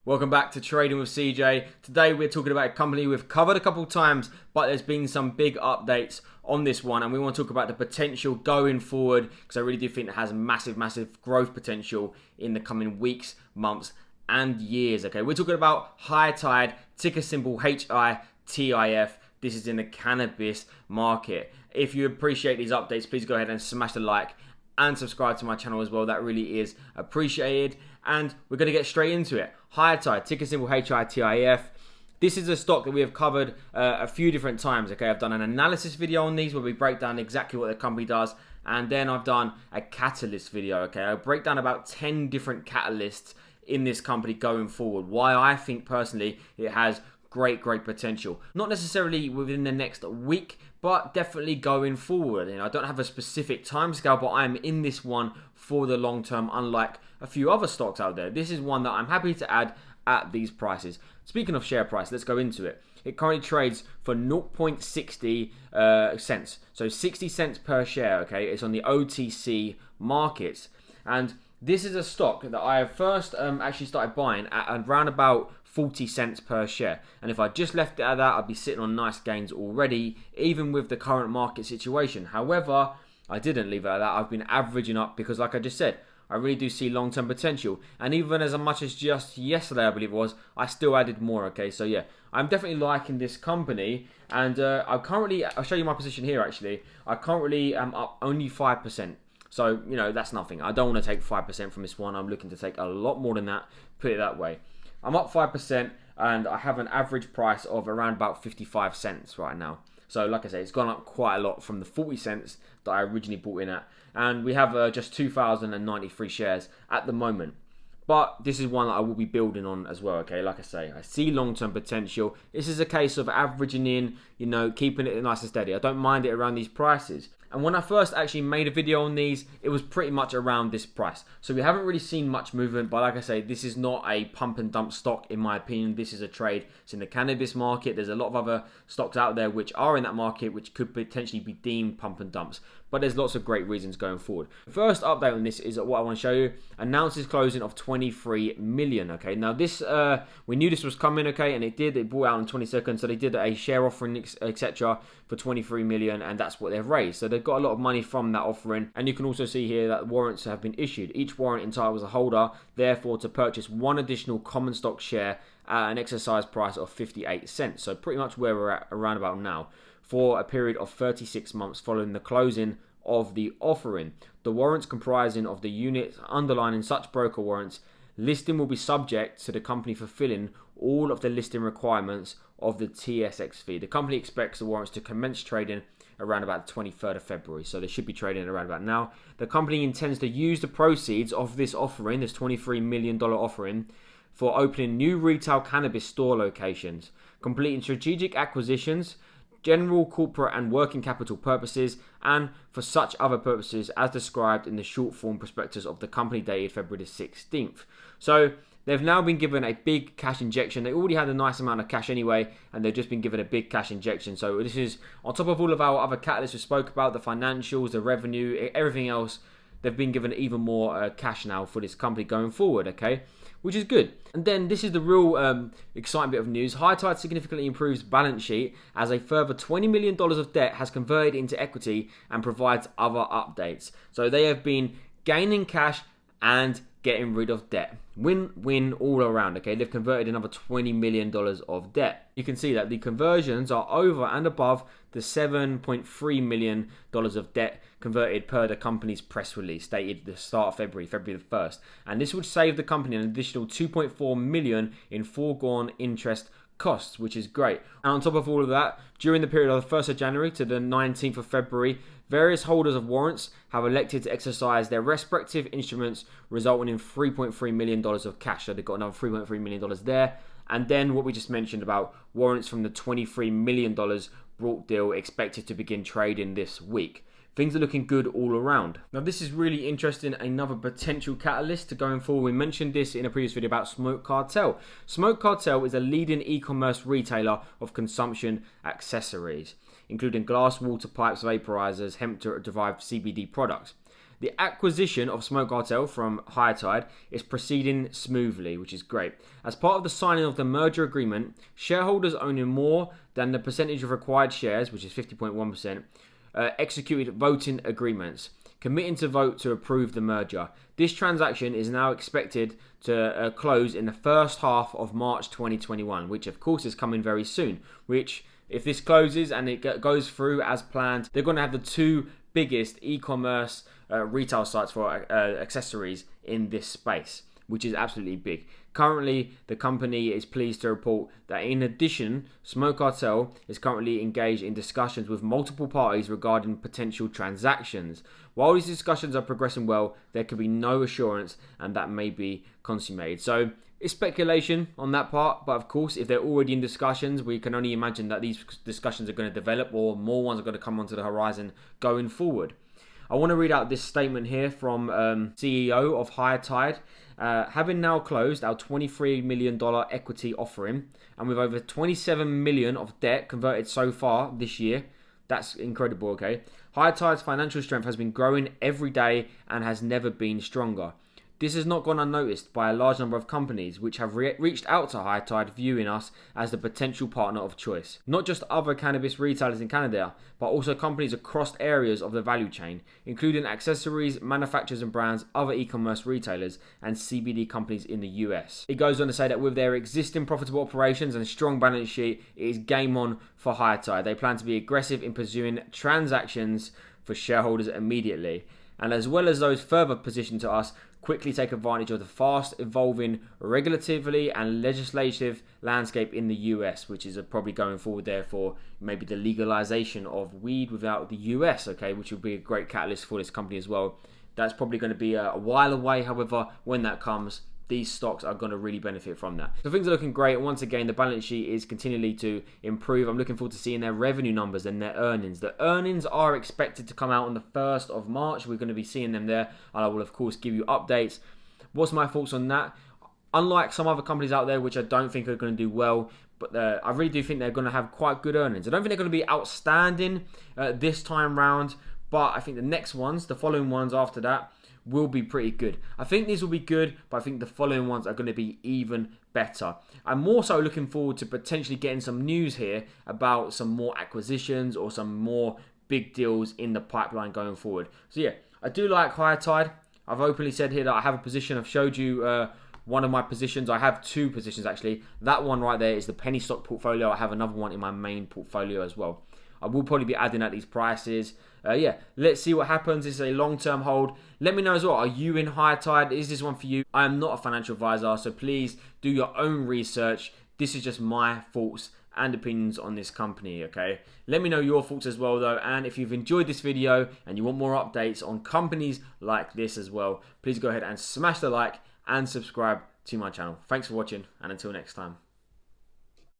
Welcome back to Trading with CJ. Today we're talking about a company we've covered a couple of times, but there's been some big updates on this one, and we want to talk about the potential going forward because I really do think it has massive growth potential in the coming weeks, months, and years. Okay, we're talking about High Tide, ticker symbol HITIF. This is in the cannabis market. If you appreciate these updates, please go ahead and smash the like and subscribe to my channel as well. That really is appreciated. And we're going to get straight into it. High Tide, ticker symbol HITIF. This is a stock that we have covered a few different times. Okay, I've done an analysis video on these where we break down exactly what the company does, and then I've done a catalyst video. Okay, I break down about 10 different catalysts in this company going forward. Why I think personally it has great potential. Not necessarily within the next week, but definitely going forward. I don't have a specific timescale, but I'm in this one for the long term, unlike a few other stocks out there. This is one that I'm happy to add at these prices. Speaking of share price, let's go into it. It currently trades for 0.60 cents. So 60 cents per share, okay? It's on the OTC markets. And this is a stock that I first actually started buying at around about 40 cents per share. And if I just left it at that, I'd be sitting on nice gains already, even with the current market situation. However, I didn't leave it at that. I've been averaging up because, like I just said, I really do see long-term potential. And even as much as just yesterday, I believe it was, I still added more, okay? So yeah, I'm definitely liking this company. And I'll show you my position here actually. I currently am up only 5%. So, that's nothing. I don't want to take 5% from this one. I'm looking to take a lot more than that, put it that way. I'm up 5% and I have an average price of around about 55 cents right now. So like I say, it's gone up quite a lot from the 40 cents that I originally bought in at. And we have just 2,093 shares at the moment. But this is one that I will be building on as well, okay? Like I say, I see long-term potential. This is a case of averaging in, keeping it nice and steady. I don't mind it around these prices. And when I first actually made a video on these, it was pretty much around this price. So we haven't really seen much movement, but like I say, this is not a pump and dump stock in my opinion. This is a trade. It's in the cannabis market. There's a lot of other stocks out there which are in that market which could potentially be deemed pump and dumps. But there's lots of great reasons going forward. First update on this is what I want to show you. Announces closing of 23 million. Okay, now this we knew this was coming. Okay, and it did. It brought out on 22nd, so they did a share offering, etc. for 23 million, and that's what they've raised. So they've got a lot of money from that offering, and you can also see here that warrants have been issued. Each warrant entitles a holder, therefore, to purchase one additional common stock share at an exercise price of 58 cents. So pretty much where we're at around about now, for a period of 36 months following the closing of the offering. The warrants comprising of the units underlying such broker warrants listing will be subject to the company fulfilling all of the listing requirements of the TSX fee. The company expects the warrants to commence trading around about the 23rd of February. So they should be trading around about now. The company intends to use the proceeds of this offering, this $23 million offering, for opening new retail cannabis store locations, completing strategic acquisitions, general corporate and working capital purposes, and for such other purposes as described in the short form prospectus of the company dated February the 16th. So they've now been given a big cash injection. They already had a nice amount of cash anyway, and they've just been given a big cash injection. So this is on top of all of our other catalysts we spoke about, the financials, the revenue, everything else. They've been given even more cash now for this company going forward, okay? Which is good. And then this is the real exciting bit of news. High Tide significantly improves balance sheet as a further $20 million of debt has converted into equity and provides other updates. So they have been gaining cash and getting rid of debt. Win-win all around, okay? They've converted another $20 million of debt. You can see that the conversions are over and above the $7.3 million of debt converted per the company's press release dated the start of February the 1st. And this would save the company an additional $2.4 million in foregone interest costs, which is great. And on top of all of that, during the period of the 1st of January to the 19th of February, various holders of warrants have elected to exercise their respective instruments, resulting in $3.3 million of cash. So they've got another $3.3 million there. And then what we just mentioned about warrants from the $23 million brought deal expected to begin trading this week. Things are looking good all around. Now this is really interesting, another potential catalyst to going forward. We mentioned this in a previous video about Smoke Cartel. Smoke Cartel is a leading e-commerce retailer of consumption accessories, including glass, water, pipes, vaporizers, hemp-derived CBD products. The acquisition of Smoke Cartel from High Tide is proceeding smoothly, which is great. As part of the signing of the merger agreement, shareholders owning more than the percentage of required shares, which is 50.1%, executed voting agreements, committing to vote to approve the merger. This transaction is now expected to close in the first half of March 2021, which of course is coming very soon, which if this closes and it goes through as planned, they're going to have the two biggest e-commerce retail sites for accessories in this space, which is absolutely big. Currently, the company is pleased to report that in addition, Smoke Cartel is currently engaged in discussions with multiple parties regarding potential transactions. While these discussions are progressing well, there can be no assurance and that may be consummated. So it's speculation on that part, but of course, if they're already in discussions, we can only imagine that these discussions are going to develop or more ones are going to come onto the horizon going forward. I want to read out this statement here from CEO of High Tide. Having now closed our $23 million equity offering and with over $27 million of debt converted so far this year, that's incredible, okay? High Tide's financial strength has been growing every day and has never been stronger. This has not gone unnoticed by a large number of companies which have reached out to High Tide, viewing us as the potential partner of choice. Not just other cannabis retailers in Canada, but also companies across areas of the value chain, including accessories, manufacturers and brands, other e-commerce retailers, and CBD companies in the US. It goes on to say that with their existing profitable operations and strong balance sheet, it is game on for High Tide. They plan to be aggressive in pursuing transactions for shareholders immediately, and as well as those further positioned to us, quickly take advantage of the fast evolving regulatively and legislative landscape in the US, which is probably going forward there for maybe the legalization of weed without the US, okay, which will be a great catalyst for this company as well. That's probably going to be a while away. However, when that comes, these stocks are going to really benefit from that. So things are looking great. Once again, the balance sheet is continually to improve. I'm looking forward to seeing their revenue numbers and their earnings. The earnings are expected to come out on the 1st of March. We're going to be seeing them there, and I will of course give you updates. What's my thoughts on that? Unlike some other companies out there, which I don't think are going to do well, but I really do think they're going to have quite good earnings. I don't think they're going to be outstanding this time round, but I think the next ones, the following ones after that, will be pretty good. I think these will be good, but I think the following ones are going to be even better. I'm more so looking forward to potentially getting some news here about some more acquisitions or some more big deals in the pipeline going forward. So yeah, I do like High Tide. I've openly said here that I have a position. I've showed you one of my positions. I have two positions actually. That one right there is the penny stock portfolio. I have another one in my main portfolio as well. I will probably be adding at these prices. Yeah, let's see what happens. This is a long-term hold. Let me know as well. Are you in High Tide? Is this one for you? I am not a financial advisor, so please do your own research. This is just my thoughts and opinions on this company, okay? Let me know your thoughts as well, though. And if you've enjoyed this video and you want more updates on companies like this as well, please go ahead and smash the like and subscribe to my channel. Thanks for watching, and until next time.